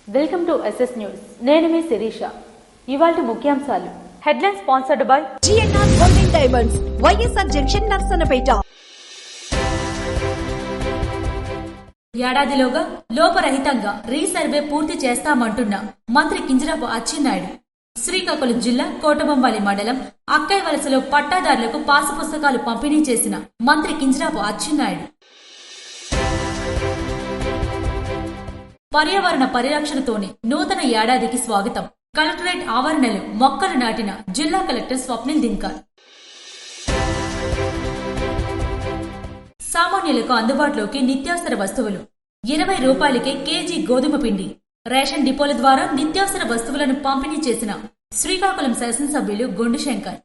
Welcome to SS news. నేను మీ శిరీష. ఇవాల్టి ముఖ్యాంశాలు. Headline sponsored by GNR golden diamonds, YSR junction, Narasannapeta. ఏడాదిలోగా లోపరహితంగా రీసర్వే పూర్తి చేస్తామంటున్న మంత్రి కింజరాపు అచ్చెన్నాయుడు. శ్రీకాకుళం జిల్లా కోటబొమ్మాలి మండలం అక్కైవలసలో పట్టాదారులకు పాసు పుస్తకాలు పంపిణీ చేసిన మంత్రి కింజరాపు అచ్చెన్నాయుడు. పర్యావరణ పరిరక్షణతోనే నూతన ఏడాదికి స్వాగతం. కలెక్టరేట్ ఆవరణలో మొక్కలు నాటిన జిల్లా కలెక్టర్ స్వప్నిల్ దిన్కర్. సామాన్యులకు అందుబాటులోకి నిత్యావసర వస్తువులు 20 రూపాయలకే కేజీ గోధుమ పిండి. రేషన్ డిపోల ద్వారా నిత్యావసర వస్తువులను పంపిణీ చేసిన శ్రీకాకుళం శాసనసభ్యులు గొండుశంకర్.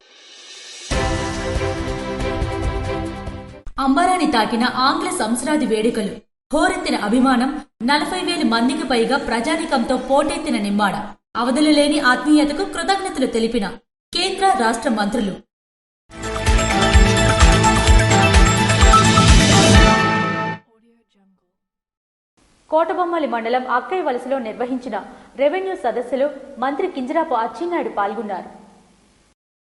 అంబరాన్ని తాకిన ఆంగ్ల సంవత్సరాది వేడుకలు. హోరెత్తిన అభిమానం. 40,000 మందికి పైగా ప్రజానీకంతో పోటెత్తిన నిమ్మాడ. అవధులు లేని ఆత్మీయతకు కృతజ్ఞతలు తెలిపిన కేంద్ర రాష్ట్ర మంత్రులు. కోటబొమ్మాలి మండలం అక్కైవలసలో నిర్వహించిన రెవెన్యూ సదస్సులో మంత్రి కింజరాపు అచ్చెన్నాయుడు పాల్గొన్నారు.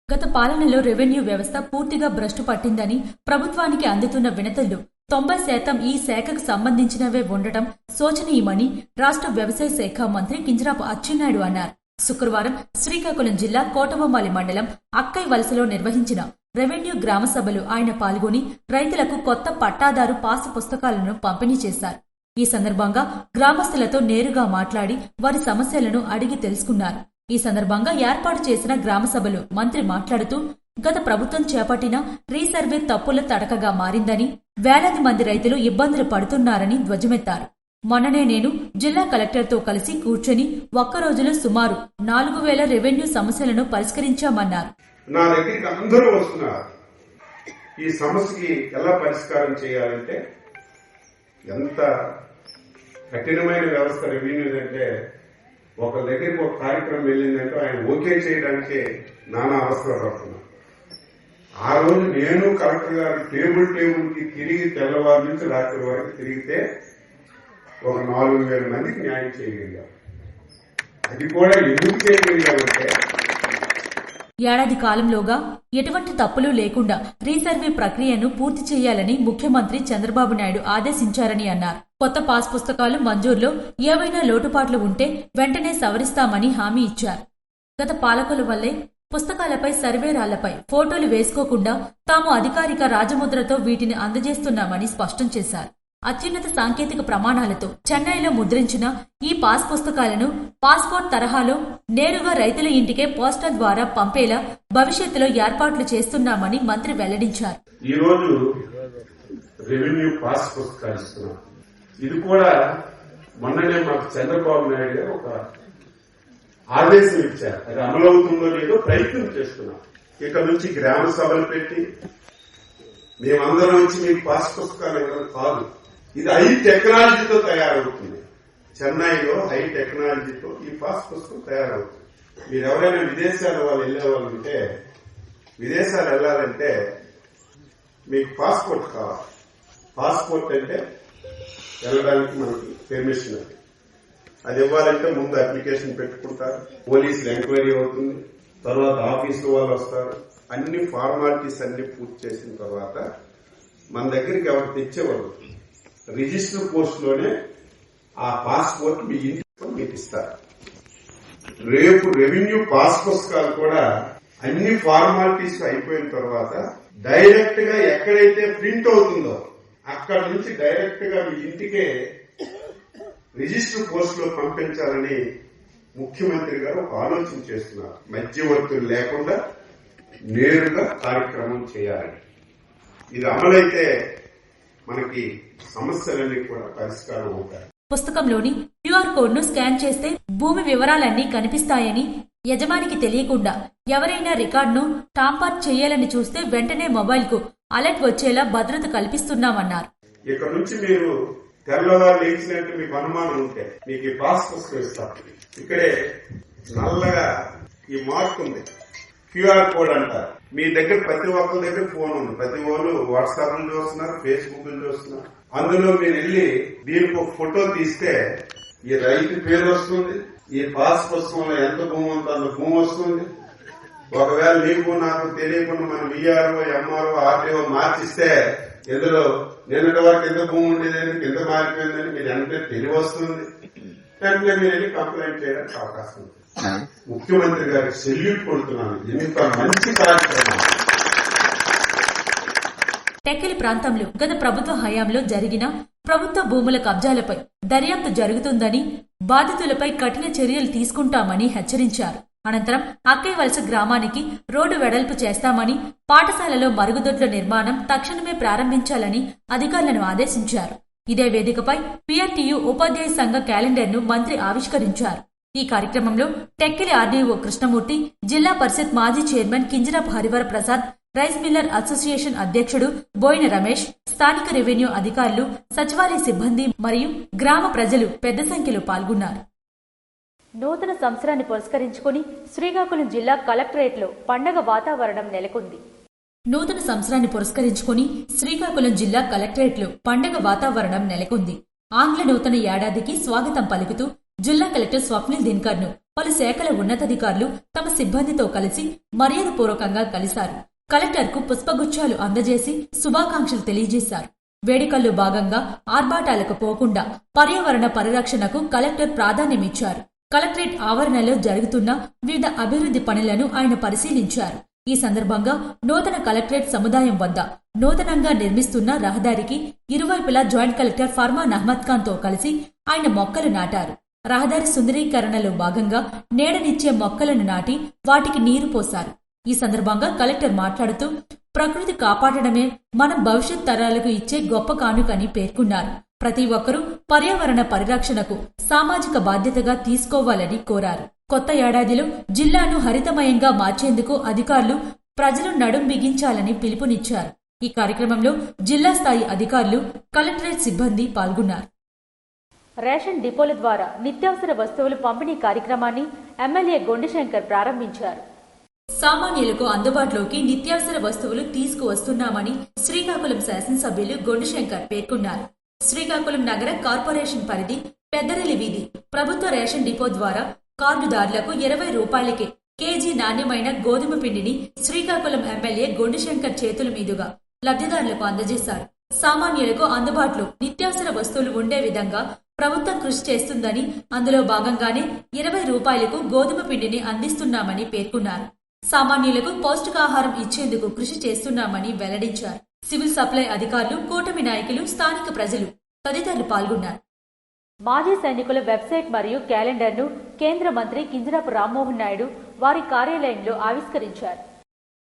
గత పాలనలో రెవెన్యూ వ్యవస్థ పూర్తిగా భ్రష్టు పట్టిందని, ప్రభుత్వానికి అందుతున్న వినతులు 90% ఈ శాఖకు సంబంధించినవే ఉండటం శోచనీయమని రాష్ట్ర వ్యవసాయ శాఖ మంత్రి కింజరాపు అచ్చెన్నాయుడు అన్నారు. శుక్రవారం శ్రీకాకుళం జిల్లా కోటబొమ్మాలి మండలం అక్కైవలసలో నిర్వహించిన రెవెన్యూ గ్రామ సభలో ఆయన పాల్గొని రైతులకు కొత్త పట్టాదారు పాసు పుస్తకాలను పంపిణీ చేశారు. ఈ సందర్భంగా గ్రామస్తులతో నేరుగా మాట్లాడి వారి సమస్యలను అడిగి తెలుసుకున్నారు. ఈ సందర్భంగా ఏర్పాటు చేసిన గ్రామ సభలో మంత్రి మాట్లాడుతూ, గత ప్రభుత్వం చేపట్టిన రీసర్వే తప్పుల తడకగా మారిందని, వేలాది మంది రైతులు ఇబ్బందులు పడుతున్నారని ధ్వజమెత్తారు. మొన్ననే నేను జిల్లా కలెక్టర్తో కలిసి కూర్చొని ఒక్కరోజులో సుమారు 4,000 రెవెన్యూ సమస్యలను పరిష్కరించామన్నారు. నా దగ్గరికి అందరూ వస్తున్నారు. ఈ సమస్యకి ఎలా పరిష్కారం చేయాలంటే, ఎంత కఠినమైన వ్యవస్థ రెవెన్యూ అంటే, ఒక దగ్గరికి ఒక కార్యక్రమం వెళ్ళిందంటే ఆయన ఓకే చేయడానికే నానా అవసరం పడుతున్నారు. ఆ రోజు నేను కలెక్టర్ గారు టేబుల్కి తిరిగి తెల్లవారు నుంచి రాత్రి వరకు తిరిగితే ఒక 4,000 మందికి న్యాయం చేయగలిగాం. అది కూడా ఎందుకు చేయగలిగామంటే, ఏడాది కాలంలోగా ఎటువంటి తప్పులు లేకుండా రీసర్వే ప్రక్రియను పూర్తి చేయాలని ముఖ్యమంత్రి చంద్రబాబు నాయుడు ఆదేశించారని అన్నారు. కొత్త పాస్ పుస్తకాలు మంజూరులో ఏవైనా లోటుపాట్లు ఉంటే వెంటనే సవరిస్తామని హామీ ఇచ్చారు. గత పాలకుల వల్లే పుస్తకాలపై సర్వేరాళ్లపై ఫోటోలు వేసుకోకుండా తాము అధికారిక రాజముద్రతో వీటిని అందజేస్తున్నామని స్పష్టం చేశారు. అత్యున్నత సాంకేతిక ప్రమాణాలతో చెన్నైలో ముద్రించిన ఈ పాస్ పుస్తకాలను పాస్పోర్ట్ తరహాలో నేరుగా రైతుల ఇంటికే పోస్టల్ ద్వారా పంపేలా భవిష్యత్తులో ఏర్పాట్లు చేస్తున్నామని మంత్రి వెల్లడించారు. ఈ రోజు రెవెన్యూ పాస్ పుస్తకాలు ఇస్తున్నాం. ఇది కూడా మొన్ననే మాకు చంద్రబాబు నాయుడు గారు ఒక ఆదేశం ఇచ్చారు. అది అమలవుతుందో లేదో ప్రయత్నం చేస్తున్నాం. ఇక నుంచి గ్రామ సభలు పెట్టి మేమందరం వచ్చి మీకు పాస్ పుస్తకాలు ఇవ్వడం కాదు, ఇది హై టెక్నాలజీతో తయారవుతుంది. చెన్నైలో హై టెక్నాలజీతో ఈ పాస్ పుస్తకం తయారవుతుంది. మీరు ఎవరైనా విదేశాల వాళ్ళు వెళ్లే వాళ్ళు ఉంటే, విదేశాలు వెళ్లాలంటే మీకు పాస్పోర్ట్ కావాలి. పాస్పోర్ట్ అంటే వెళ్ళడానికి మనకి పెర్మిషన్. అది ఇవ్వాలంటే ముందు అప్లికేషన్ పెట్టుకుంటారు, పోలీసులు ఎంక్వైరీ అవుతుంది, తర్వాత ఆఫీసు వాళ్ళు వస్తారు. అన్ని ఫార్మాలిటీస్ అన్ని పూర్తి చేసిన తర్వాత మన దగ్గరికి ఎవరు తెచ్చేవాళ్ళు రిజిస్టర్ పోస్ట్ లోనే ఆ పాస్పోర్ట్ మీ ఇంటికి మీకు ఇస్తారు. రేపు రెవెన్యూ పాస్ పుస్తకాలు కూడా అన్ని ఫార్మాలిటీస్ అయిపోయిన తర్వాత డైరెక్ట్ గా ఎక్కడైతే ప్రింట్ అవుతుందో అక్కడ నుంచి డైరెక్ట్ గా మీ ఇంటికే రిజిస్టర్ పోస్ట్ లో పంపించాలని ముఖ్యమంత్రి గారు ఒక ఆలోచన చేస్తున్నారు. మధ్యవర్తులు లేకుండా నేరుగా కార్యక్రమం చేయాలని. ఇది అమలైతే మనకి సమస్యలన్నీ కూడా పరిష్కారం అవుతాయి. పుస్తకంలోని క్యూఆర్ కోడ్ ను స్కాన్ చేస్తే భూమి వివరాలన్నీ కనిపిస్తాయని, యజమానికి తెలియకుండా ఎవరైనా రికార్డును టాంపర్ చేయాలని చూస్తే వెంటనే మొబైల్ కు అలర్ట్ వచ్చేలా భద్రత కల్పిస్తున్నామన్నారు. ఇక్కడ నుంచి మీరు తెల్లవారు లేచినట్టు మీకు అనుమానం ఉంటే మీకు ఈ పాస్ పుస్తకం ఇస్తారు. ఇక్కడే నల్లగా ఈ మార్క్ ఉంది, క్యూఆర్ కోడ్ అంటారు. మీ దగ్గర ప్రతి ఒక్కరి దగ్గర ఫోన్ ఉంది. ప్రతి వాళ్ళు వాట్సాప్ చూస్తున్నారు, ఫేస్బుక్ చూస్తున్నారు. అందులో మీరు వెళ్ళి దీనికి ఒక ఫోటో తీస్తే ఈ రైతు పేరు వస్తుంది, ఈ పాస్ పుస్తకంలో ఎంత భూమి ఉందో అంత భూమి వస్తుంది. ఒకవేళ నీకు నాకు తెలియకుండా మనం విఆర్ఓ, ఎంఆర్ఓ, ఆర్టీఓ మార్చిస్తే ఇందులో నిన్నటి వరకు ఎంత భూమి ఉండేదని కింద మారిపోయిందని మీరు వెంటనే తెలివి వస్తుంది. వెంటనే మీరు వెళ్ళి కంప్లైంట్ చేయడానికి అవకాశం ఉంది. ముఖ్యమంత్రి గారికి సెల్యూట్ కొడుతున్నాను. ఇంత మంచి కార్యక్రమం. టెక్కలి ప్రాంతంలో గత ప్రభుత్వ హయాంలో జరిగిన ప్రభుత్వ భూముల కబ్జాలపై దర్యాప్తు జరుగుతుందని, బాధితులపై కఠిన చర్యలు తీసుకుంటామని హెచ్చరించారు. అనంతరం అక్కయ్యవలస గ్రామానికి రోడ్డు వెడల్పు చేస్తామని, పాఠశాలలో మరుగుదొడ్ల నిర్మాణం తక్షణమే ప్రారంభించాలని అధికారులను ఆదేశించారు. ఇదే వేదికపై పిఆర్టీయూ ఉపాధ్యాయ సంఘ క్యాలెండర్ను మంత్రి ఆవిష్కరించారు. ఈ కార్యక్రమంలో టెక్కలి ఆర్డీఓ కృష్ణమూర్తి, జిల్లా పరిషత్ మాజీ chairman Kinjarapu Harivara Prasad, rice Miller association అధ్యక్షుడు బోయిన రమేష్, స్థానిక రెవెన్యూ అధికారులు, సచివాలయ సిబ్బంది మరియు గ్రామ ప్రజలు పెద్ద సంఖ్యలో పాల్గొన్నారు. నూతన సంవత్సరాన్ని పురస్కరించుకుని శ్రీకాకుళం జిల్లా కలెక్టరేట్లో పండగ వాతావరణం నెలకొంది. నూతన సంవత్సరాన్ని పురస్కరించుకుని శ్రీకాకుళం జిల్లా కలెక్టరేట్లో పండగ వాతావరణం నెలకొంది. ఆంగ్ల నూతన ఏడాదికి స్వాగతం పలుకుతూ జిల్లా కలెక్టర్ స్వప్నిల్ దినకర్ను పలు శాఖల ఉన్నతాధికారులు తమ సిబ్బందితో కలిసి మర్యాదపూర్వకంగా కలిశారు. కలెక్టర్కు పుష్పగుచ్చాలు అందజేసి శుభాకాంక్షలు తెలియజేశారు. వేడుకల్లో భాగంగా ఆర్భాటాలకు పోకుండా పర్యావరణ పరిరక్షణకు కలెక్టర్ ప్రాధాన్యమిచ్చారు. కలెక్టరేట్ ఆవరణలో జరుగుతున్న వివిధ అభివృద్ధి పనులను ఆయన పరిశీలించారు. ఈ సందర్భంగా నూతన కలెక్టరేట్ సముదాయం వద్ద నూతనంగా నిర్మిస్తున్న రహదారికి ఇరువైపులా జాయింట్ కలెక్టర్ ఫర్మాన్ అహ్మద్ ఖాన్ తో కలిసి ఆయన మొక్కలు నాటారు. రహదారి సుందరీకరణలో భాగంగా నీడనిచ్చే మొక్కలను నాటి వాటికి నీరు పోశారు. ఈ సందర్భంగా కలెక్టర్ మాట్లాడుతూ ప్రకృతి కాపాడడమే మనం భవిష్యత్ తరాలకు ఇచ్చే గొప్ప కానుకని పేర్కొన్నారు. ప్రతి ఒక్కరూ పర్యావరణ పరిరక్షణకు సామాజిక బాధ్యతగా తీసుకోవాలని కోరారు. కొత్త ఏడాదిలో జిల్లాను హరితమయంగా మార్చేందుకు అధికారులు ప్రజలు నడుం బిగించాలని పిలుపునిచ్చారు. ఈ కార్యక్రమంలో జిల్లా స్థాయి అధికారులు, కలెక్టరేట్ సిబ్బంది పాల్గొన్నారు. రేషన్ డిపోల ద్వారా నిత్యావసర వస్తువులు పంపిణీ కార్యక్రమాన్ని ఎమ్మెల్యే గొండిశంకర్ ప్రారంభించారు. సామాన్యులకు అందుబాటులోకి నిత్యావసర వస్తువులు తీసుకువస్తున్నామని శ్రీకాకుళం శాసనసభ్యులు గొండిశంకర్ పేర్కొన్నారు. శ్రీకాకుళం నగర కార్పొరేషన్ పరిధి పెద్దరెల్లి వీధి ప్రభుత్వ రేషన్ డిపో ద్వారా కార్డుదారులకు 20 రూపాయలకే కేజీ నాణ్యమైన గోధుమ పిండిని శ్రీకాకుళం ఎమ్మెల్యే గొండిశంకర్ చేతుల మీదుగా లబ్ధిదారులకు అందజేశారు. సామాన్యులకు అందుబాటులో నిత్యావసర వస్తువులు ఉండే విధంగా ప్రభుత్వం కృషి చేస్తుందని, అందులో భాగంగానే 20 రూపాయలకు గోధుమ పిండిని అందిస్తున్నామని పేర్కొన్నారు. సామాన్యులకు పౌష్టికాహారం ఇచ్చేందుకు కృషి చేస్తున్నామని వెల్లడించారు. సివిల్ సప్లై అధికారులు, కూటమి నాయకులు, స్థానిక ప్రజలు తదితరులు పాల్గొన్నారు. మాజీ సైనికుల వెబ్సైట్ మరియు క్యాలెండర్ను కేంద్ర మంత్రి కింజరాపు రామ్మోహన్ నాయుడు వారి కార్యాలయంలో ఆవిష్కరించారు.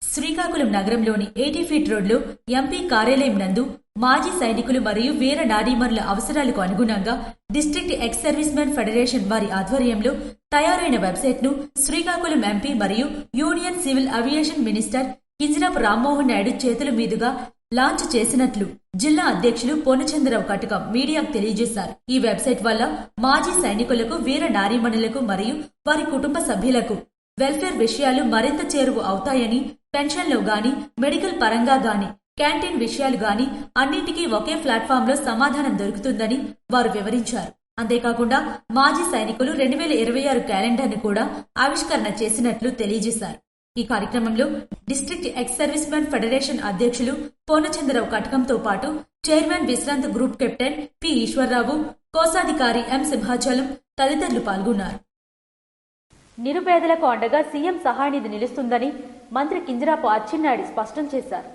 శ్రీకాకుళం నగరంలోని 80 ఫీట్ రోడ్లో ఎంపీ కార్యాలయం నందు మాజీ సైనికులు మరియు వీర నారీమణుల అవసరాలకు అనుగుణంగా district ex service men federation వారి ఆధ్వర్యంలో తయారైన వెబ్సైట్ ను శ్రీకాకుళం ఎంపీ మరియు union civil aviation minister Kinjarapu Rammohan Naidu చేతుల మీదుగా లాంచ్ చేసినట్లు జిల్లా అధ్యక్షులు పూర్ణచంద్రరావు కటకం మీడియాకు తెలియజేశారు. ఈ వెబ్సైట్ వల్ల మాజీ సైనికులకు, వీర నారీమణులకు మరియు వారి కుటుంబ సభ్యులకు వెల్ఫేర్ విషయాలు మరింత చేరువ అవుతాయని, పెన్షన్లో గాని, మెడికల్ పరంగా గాని, క్యాంటీన్ విషయాలు గాని అన్నింటికీ ఒకే ప్లాట్ఫామ్ లో సమాధానం దొరుకుతుందని వారు వివరించారు. అంతేకాకుండా మాజీ సైనికులు 2026 క్యాలెండర్ ను కూడా ఆవిష్కరణ చేసినట్లు తెలియజేశారు. ఈ కార్యక్రమంలో district ex service men federation అధ్యక్షులు పూర్ణచంద్రరావు కటకంతో పాటు chairman Vishrant group captain P Eswar Rao, కోశాధికారి ఎం సింహాచలం తదితరులు పాల్గొన్నారు. నిరుపేదలకు అండగా సీఎం సహాయనిధి నిలుస్తుందని మంత్రి కింజరాపు అచ్చెన్నాయుడు స్పష్టం చేశారు.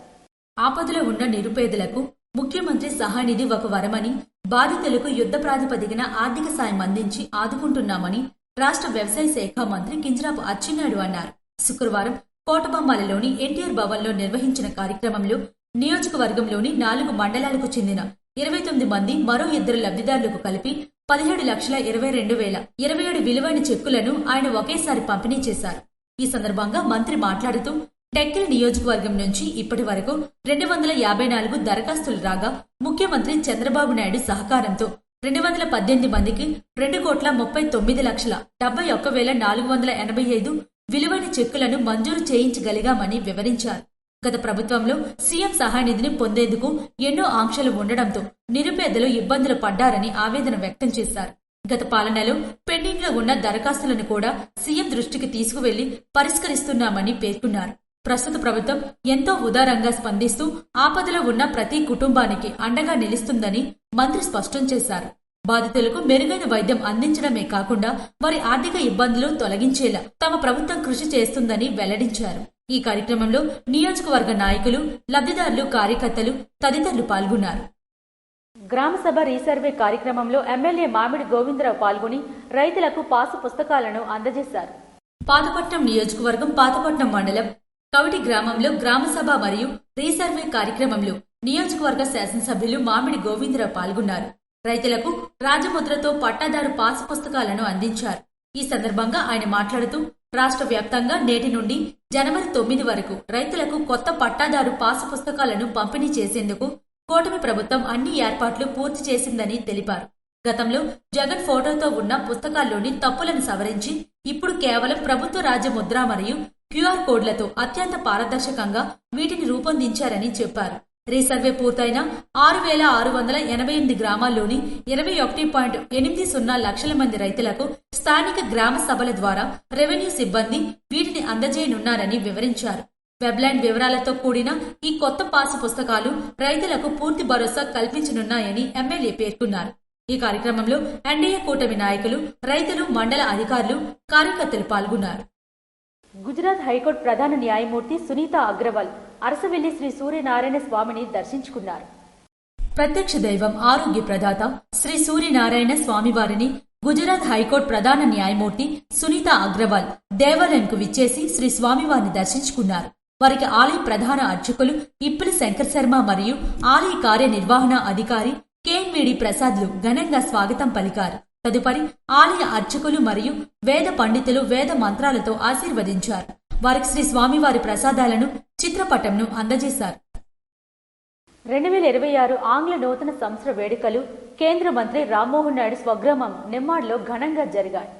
ఆపదలో ఉన్న నిరుపేదలకు ముఖ్యమంత్రి సహాయనిధి ఒక వరమని, బాధితులకు యుద్ధ ప్రాతిపదికన ఆర్థిక సాయం అందించి ఆదుకుంటున్నామని రాష్ట్ర వ్యవసాయ శాఖ మంత్రి కింజరాపు అచ్చెన్నాయుడు అన్నారు. శుక్రవారం కోటబొమ్మాలలోని ఎన్టీఆర్ భవన్లో నిర్వహించిన కార్యక్రమంలో నియోజకవర్గంలోని 4 మండలాలకు చెందిన 29 మంది మరో 2 లబ్ధిదారులకు కలిపి 17,22,027 విలువైన చెక్కులను ఆయన ఒకేసారి పంపిణీ చేశారు. ఈ సందర్భంగా మంత్రి మాట్లాడుతూ టెక్కలి నియోజకవర్గం నుంచి ఇప్పటి వరకు 254 దరఖాస్తులు రాగా ముఖ్యమంత్రి చంద్రబాబు నాయుడు సహకారంతో 218 మందికి 2,39,71,485 విలువైన చెక్కులను మంజూరు చేయించగలిగామని వివరించారు. గత ప్రభుత్వంలో సీఎం సహాయ నిధిని పొందేందుకు ఎన్నో ఆంక్షలు ఉండడంతో నిరుపేదలు ఇబ్బందులు పడ్డారని ఆవేదన వ్యక్తం చేశారు. గత పాలనలో పెండింగ్ లో ఉన్న దరఖాస్తులను కూడా సీఎం దృష్టికి తీసుకువెళ్లి పరిష్కరిస్తున్నామని పేర్కొన్నారు. ప్రస్తుత ప్రభుత్వం ఎంతో ఉదారంగా స్పందిస్తూ ఆపదలో ఉన్న ప్రతి కుటుంబానికి అండగా నిలుస్తుందని మంత్రి స్పష్టం చేశారు. బాధితులకు మెరుగైన వైద్యం అందించడమే కాకుండా వారి ఆర్థిక ఇబ్బందులు తొలగించేలా తమ ప్రభుత్వం కృషి చేస్తుందని వెల్లడించారు. ఈ కార్యక్రమంలో నియోజకవర్గ నాయకులు, లబ్ధిదారులు, కార్యకర్తలు తదితరులు పాల్గొన్నారు. గ్రామసభ రీసర్వే కార్యక్రమంలో ఎమ్మెల్యే మామిడి గోవిందరావు పాల్గొని రైతులకు పాసు పుస్తకాలను అందజేశారు. పాతపట్నం నియోజకవర్గం పాతపట్నం మండలం కవిటి గ్రామంలో గ్రామసభ మరియు రీసర్వే కార్యక్రమంలో నియోజకవర్గ శాసనసభ్యులు మామిడి గోవిందరావు పాల్గొన్నారు. రైతులకు రాజముద్రతో పట్టాదారు పాసు పుస్తకాలను అందించారు. ఈ సందర్భంగా ఆయన మాట్లాడుతూ రాష్ట్ర వ్యాప్తంగా నేటి నుండి జనవరి 9 వరకు రైతులకు కొత్త పట్టాదారు పాసు పుస్తకాలను పంపిణీ చేసేందుకు కూటమి ప్రభుత్వం అన్ని ఏర్పాట్లు పూర్తి చేసిందని తెలిపారు. గతంలో జగన్ ఫోటోతో ఉన్న పుస్తకాల్లోని తప్పులను సవరించి ఇప్పుడు కేవలం ప్రభుత్వ రాజముద్ర మరియు క్యూఆర్ కోడ్లతో అత్యంత పారదర్శకంగా వీటిని రూపొందించారని చెప్పారు. రీసర్వే పూర్తయిన 6,688 గ్రామాల్లోని 21.80 లక్షల మంది రైతులకు స్థానిక గ్రామ సభల ద్వారా రెవెన్యూ సిబ్బంది వీటిని అందజేయనున్నారని వివరించారు. వెబ్లైన్ వివరాలతో కూడిన ఈ కొత్త పాసు పుస్తకాలు రైతులకు పూర్తి భరోసా కల్పించనున్నాయని ఎమ్మెల్యే పేర్కొన్నారు. ఈ కార్యక్రమంలో ఎన్డీఏ కూటమి నాయకులు, రైతులు, మండల అధికారులు, కార్యకర్తలు పాల్గొన్నారు. గుజరాత్ హైకోర్టు ప్రధాన న్యాయమూర్తి సునీతా అగ్రవాల్ అరసవెల్లి శ్రీ సూర్యనారాయణ స్వామిని దర్శించుకున్నారు. ప్రత్యక్ష దైవం, ఆరోగ్య ప్రదాత శ్రీ సూర్యనారాయణ స్వామివారిని గుజరాత్ హైకోర్టు ప్రధాన న్యాయమూర్తి సునీతా అగ్రవాల్ దేవాలయంకు విచ్చేసి శ్రీ స్వామివారిని దర్శించుకున్నారు. వారికి ఆలయ ప్రధాన అర్చకులు ఇప్పిలి శంకర్ శర్మ మరియు ఆలయ కార్యనిర్వహణ అధికారి కేఎన్విడి ప్రసాద్లు ఘనంగా స్వాగతం పలికారు. తదుపరి ఆలయ అర్చకులు మరియు వేద పండితులు వేద మంత్రాలతో ఆశీర్వదించారు. వారికి శ్రీ స్వామివారి ప్రసాదాలను, చిత్రపటంను అందజేశారు. 2026 ఆంగ్ల నూతన సంవత్సర వేడుకలు కేంద్ర మంత్రి రామ్మోహన్ నాయుడు స్వగ్రామం నిమ్మాడ్లో ఘనంగా జరిగాయి.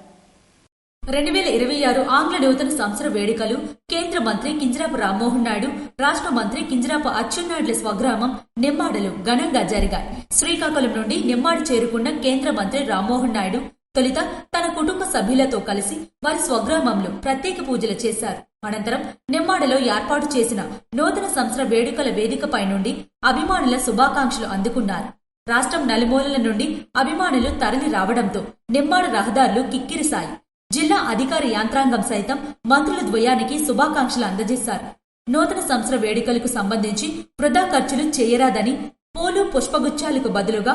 2026 ఆంగ్ల నూతన సంవత్సర వేడుకలు కేంద్ర మంత్రి కింజరాపు రామ్మోహన్ నాయుడు, రాష్ట్ర మంత్రి కింజరాపు అచ్చెన్నాయుడుల స్వగ్రామం నిమ్మాడలో ఘనంగా జరిగాయి. శ్రీకాకుళం నుండి నిమ్మాడు చేరుకున్న కేంద్ర మంత్రి రామ్మోహన్ నాయుడు తొలుత తన కుటుంబ సభ్యులతో కలిసి వారి స్వగ్రామంలో ప్రత్యేక పూజలు చేశారు. అనంతరం నిమ్మాడలో ఏర్పాటు చేసిన నూతన సంవత్సర వేడుకల వేదికపై నుండి అభిమానుల శుభాకాంక్షలు అందుకున్నారు. రాష్ట్రం నలుమూలల నుండి అభిమానులు తరలి రావడంతో నిమ్మాడు రహదారులు కిక్కిరిశాయి. జిల్లా అధికార యాంత్రాంగం సైతం మంత్రుల ద్వయానికి శుభాకాంక్షలు అందజేశారు. నూతన సంవత్సర వేడుకలకు సంబంధించి వృధా ఖర్చులు చేయరాదని, పూలు, పుష్పగుచ్చాలకు బదులుగా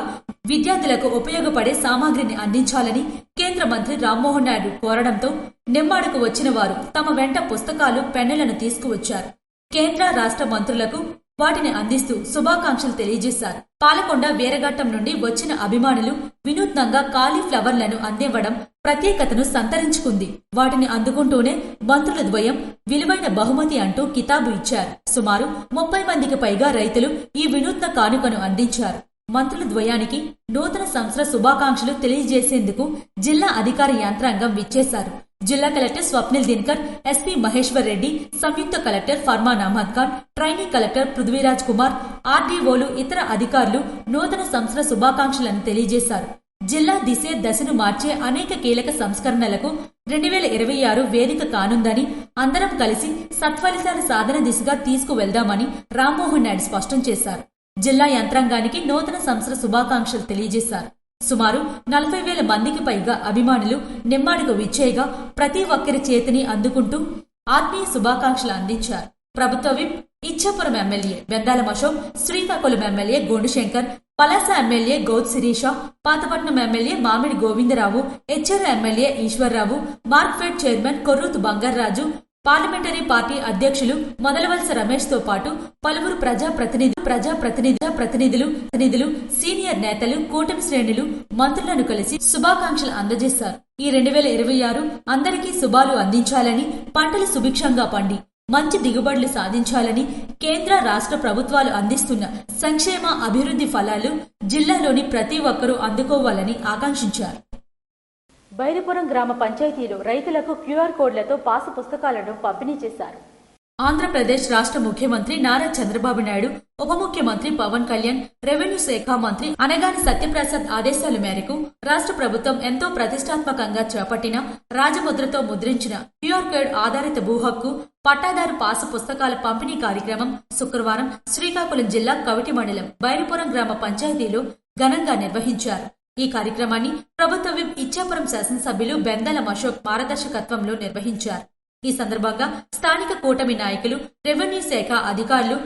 విద్యార్థులకు ఉపయోగపడే సామాగ్రిని అందించాలని కేంద్ర మంత్రి రామ్మోహన్ నాయుడు కోరడంతో నిమ్మాడుకు వచ్చిన వారు తమ వెంట పుస్తకాలు, పెన్నులను తీసుకువచ్చారు. కేంద్ర, రాష్ట్ర మంత్రులకు వాటిని అందిస్తూ శుభాకాంక్షలు తెలియజేశారు. పాలకొండ, వీరఘట్టం నుండి వచ్చిన అభిమానులు వినూత్నంగా కాలీఫ్లవర్లను అందివ్వడం ప్రత్యేకతను సంతరించుకుంది. వాటిని అందుకుంటూనే మంత్రుల ద్వయం విలువైన బహుమతి అంటూ కితాబు ఇచ్చారు. సుమారు 30 మందికి పైగా రైతులు ఈ వినూత్న కానుకను అందించారు. మంత్రుల ద్వయానికి నూతన సంవత్సర శుభాకాంక్షలు తెలియజేసేందుకు జిల్లా అధికార యంత్రాంగం విచ్చేశారు. జిల్లా కలెక్టర్ స్వప్నిల్ దినకర్, ఎస్పీ మహేశ్వర్ రెడ్డి, సంయుక్త collector Farman Ahmed Khan, training collector Prithviraj Kumar, ఆర్డీఓలు, ఇతర అధికారులు నూతన సంవత్సర శుభాకాంక్షలను తెలియజేశారు. జిల్లా దశను మార్చే అనేక కీలక సంస్కరణలకు 2026 వేదిక కానుందని, అందరం కలిసి సత్ఫలితాల సాధన దిశగా తీసుకువెళ్దామని రామ్మోహన్ నాయుడు స్పష్టం చేశారు. జిల్లా యంత్రాంగానికి నూతన సంవత్సర శుభాకాంక్షలు తెలియజేశారు. సుమారు 40,000 మందికి పైగా అభిమానులు నిమ్మాడికి విచ్చేయగా ప్రతి ఒక్కరి చేతిని అందుకుంటూ ఆత్మీయ శుభాకాంక్షలు అందించారు. ప్రభుత్వ whip Ichchapuram MLA Bendalam Ashok, Srikakulam MLA Gondushankar, Palasa MLA Gouthu Sirisha, Pathapatnam MLA Mamidi Govindarao, Etcherla MLA Eshwarrao, Markfed chairman Korrutu Bangaraju, parliamentary party అధ్యక్షులు మొదలవలస రమేష్ తో పాటు పలువురు ప్రజాప్రతినిధులు, సీనియర్ నేతలు, కూటమి శ్రేణులు మంత్రులను కలిసి శుభాకాంక్షలు అందజేశారు. ఈ 2026 అందరికీ శుభాలు అందించాలని, పంటలు సుభిక్షంగా పండి మంచి దిగుబడులు సాధించాలని, కేంద్ర, రాష్ట్ర ప్రభుత్వాలు అందిస్తున్న సంక్షేమ, అభివృద్ధి ఫలాలు జిల్లాలోని ప్రతి ఒక్కరూ అందుకోవాలని ఆకాంక్షించారు. బైరిపురం గ్రామ పంచాయతీలో రైతులకు క్యూఆర్ కోడ్లతో పాసు పుస్తకాలను పంపిణీ చేశారు. ఆంధ్రప్రదేశ్ రాష్ట్ర ముఖ్యమంత్రి నారా చంద్రబాబు నాయుడు, ఉప ముఖ్యమంత్రి పవన్ కళ్యాణ్, రెవెన్యూ శాఖ మంత్రి అనగాని సత్యప్రసాద్ ఆదేశాల మేరకు రాష్ట్ర ప్రభుత్వం ఎంతో ప్రతిష్టాత్మకంగా చేపట్టిన రాజముద్రతో ముద్రించిన క్యూఆర్ కోడ్ ఆధారిత భూ హక్కు పట్టాదారు పాసు పుస్తకాల పంపిణీ కార్యక్రమం శుక్రవారం శ్రీకాకుళం జిల్లా కవిటి మండలం బైరిపురం గ్రామ పంచాయతీలో ఘనంగా నిర్వహించారు. ఈ కార్యక్రమాన్ని ప్రభుత్వ విప్ ఇచ్చాపురం శాసనసభ్యులు బెందల అశోక్ మార్గదర్శకత్వంలో నిర్వహించారు. ఈ సందర్భంగా స్థానిక కూటమి నాయకులు, రెవెన్యూ శాఖ అధికారులు,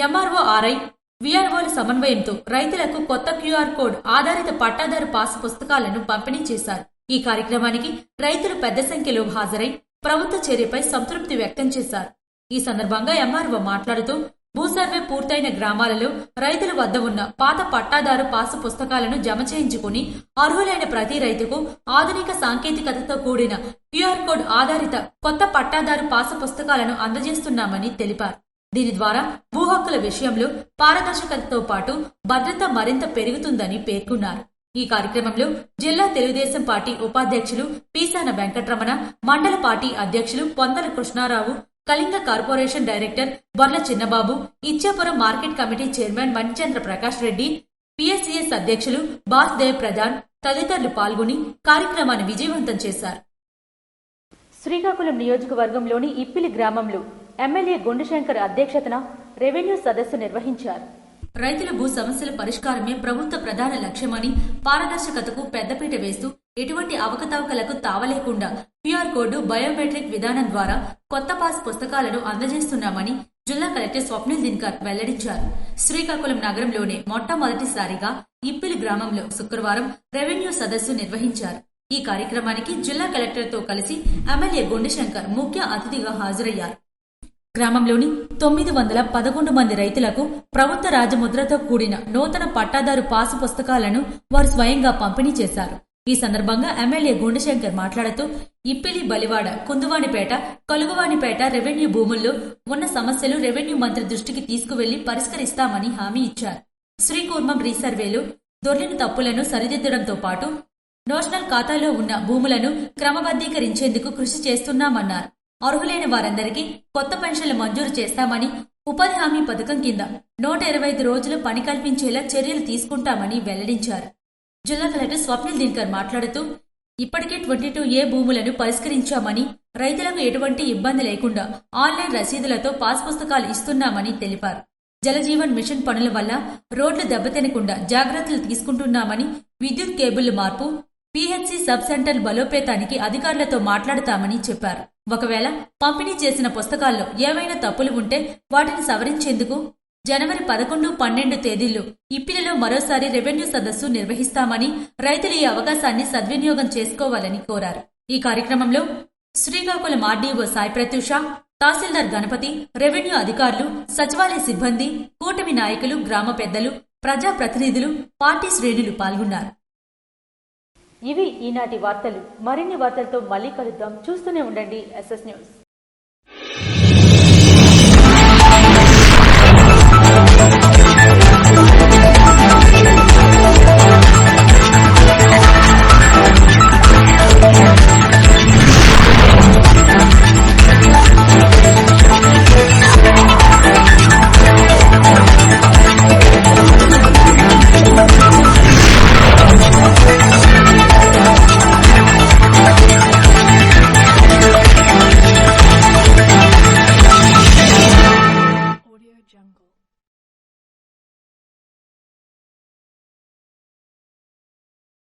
ఎంఆర్ఓ, ఆర్ఐ, వీఆర్ఓల సమన్వయంతో రైతులకు కొత్త క్యూఆర్ కోడ్ ఆధారిత పట్టాదారు పాసు పుస్తకాలను పంపిణీ చేశారు. ఈ కార్యక్రమానికి రైతులు పెద్ద సంఖ్యలో హాజరై ప్రభుత్వ చర్యపై సంతృప్తి వ్యక్తం చేశారు. ఈ సందర్భంగా ఎంఆర్ఓ మాట్లాడుతూ భూ సర్వే పూర్తయిన గ్రామాలలో రైతుల వద్ద ఉన్న పాత పట్టాదారు పాసు పుస్తకాలను జమ చేయించుకుని అర్హులైన ప్రతి రైతుకు ఆధునిక సాంకేతికతతో కూడిన క్యూఆర్ కోడ్ ఆధారిత కొత్త పట్టాదారు పాసు పుస్తకాలను అందజేస్తున్నామని తెలిపారు. దీని ద్వారా భూ హక్కుల విషయంలో పారదర్శకతతో పాటు భద్రత మరింత పెరుగుతుందని పేర్కొన్నారు. ఈ కార్యక్రమంలో జిల్లా తెలుగుదేశం పార్టీ ఉపాధ్యక్షులు పీసాన వెంకటరమణ, మండల పార్టీ అధ్యక్షులు Pondala Krishnarao, Kalinga corporation director Borla Chinnababu, Ichchapuram market committee chairman Manichandra Prakash Reddy, PSCS అధ్యక్షులు బాస్దేవ్ ప్రధాన్ తదితరులు పాల్గొని కార్యక్రమాన్ని విజయవంతం చేశారు. శ్రీకాకుళం నియోజకవర్గంలోని ఇప్పిలి గ్రామంలో ఎమ్మెల్యే గుండుశంకర్ అధ్యక్షతన రెవెన్యూ సదస్సు నిర్వహించారు. రైతుల భూ సమస్యల పరిష్కారమే ప్రభుత్వ ప్రధాన లక్ష్యమని, పారదర్శకతకు పెద్దపీట వేస్తూ ఎటువంటి అవకతవకలకు తావలేకుండా క్యూఆర్ కోడ్, బయోమెట్రిక్ విధానం ద్వారా కొత్త పాస్ పుస్తకాలను అందజేస్తున్నామని జిల్లా కలెక్టర్ స్వప్నిల్ దినకర్ వెల్లడించారు. శ్రీకాకుళం నగరంలోనే మొట్టమొదటిసారిగా ఇప్పిలి గ్రామంలో శుక్రవారం రెవెన్యూ సదస్సు నిర్వహించారు. ఈ కార్యక్రమానికి జిల్లా కలెక్టర్తో కలిసి ఎమ్మెల్యే గుండుశంకర్ ముఖ్య అతిథిగా హాజరయ్యారు. గ్రామంలోని 911 మంది రైతులకు ప్రభుత్వ రాజముద్రతో కూడిన నూతన పట్టాదారు పాసు పుస్తకాలను వారు స్వయంగా పంపిణీ చేశారు. ఈ సందర్భంగా ఎమ్మెల్యే గుండుశంకర్ మాట్లాడుతూ ఇప్పిలి, బలివాడ, కుందువానిపేట, కలుగువానిపేట రెవెన్యూ భూముల్లో ఉన్న సమస్యలు రెవెన్యూ మంత్రి దృష్టికి తీసుకువెళ్లి పరిష్కరిస్తామని హామీ ఇచ్చారు. శ్రీకూర్మం రీసర్వేలో దొర్లిన తప్పులను సరిదిద్దడంతో పాటు నేషనల్ ఖాతాలో ఉన్న భూములను క్రమబద్దీకరించేందుకు కృషి చేస్తున్నామన్నారు. అర్హులైన వారందరికీ కొత్త పెన్షన్లు మంజూరు చేస్తామని, ఉపాధి హామీ పథకం కింద 125 రోజులు పని కల్పించేలా చర్యలు తీసుకుంటామని వెల్లడించారు. జిల్లా కలెక్టర్ స్వప్నిల్ దినకర్ మాట్లాడుతూ ఇప్పటికే 22A భూములను పరిష్కరించామని, రైతులకు ఎటువంటి ఇబ్బంది లేకుండా ఆన్లైన్ రసీదులతో పాస్ పుస్తకాలు ఇస్తున్నామని తెలిపారు. జలజీవన్ మిషన్ పనుల వల్ల రోడ్లు దెబ్బతినకుండా జాగ్రత్తలు తీసుకుంటున్నామని, విద్యుత్ కేబుల్ మార్పు, పీహెచ్సీ సబ్ సెంటర్ బలోపేతానికి అధికారులతో మాట్లాడతామని చెప్పారు. ఒకవేళ పంపిణీ చేసిన పుస్తకాల్లో ఏవైనా తప్పులు ఉంటే వాటిని సవరించేందుకు జనవరి 11, 12 తేదీల్లో ఇప్పిలిలో మరోసారి రెవెన్యూ సదస్సు నిర్వహిస్తామని, రైతులు ఈ అవకాశాన్ని సద్వినియోగం చేసుకోవాలని కోరారు. ఈ కార్యక్రమంలో శ్రీకాకుళం ఆర్డీఓ సాయి ప్రత్యూష, తహసీల్దార్ గణపతి, రెవెన్యూ అధికారులు, సచివాలయ సిబ్బంది, కూటమి నాయకులు, గ్రామ పెద్దలు, ప్రజాప్రతినిధులు, పార్టీ శ్రేణులు పాల్గొన్నారు. ఇవి ఈనాటి వార్తలు. మరిన్ని వార్తలతో మళ్ళీ కలుద్దాం. చూస్తూనే ఉండండి SS న్యూస్.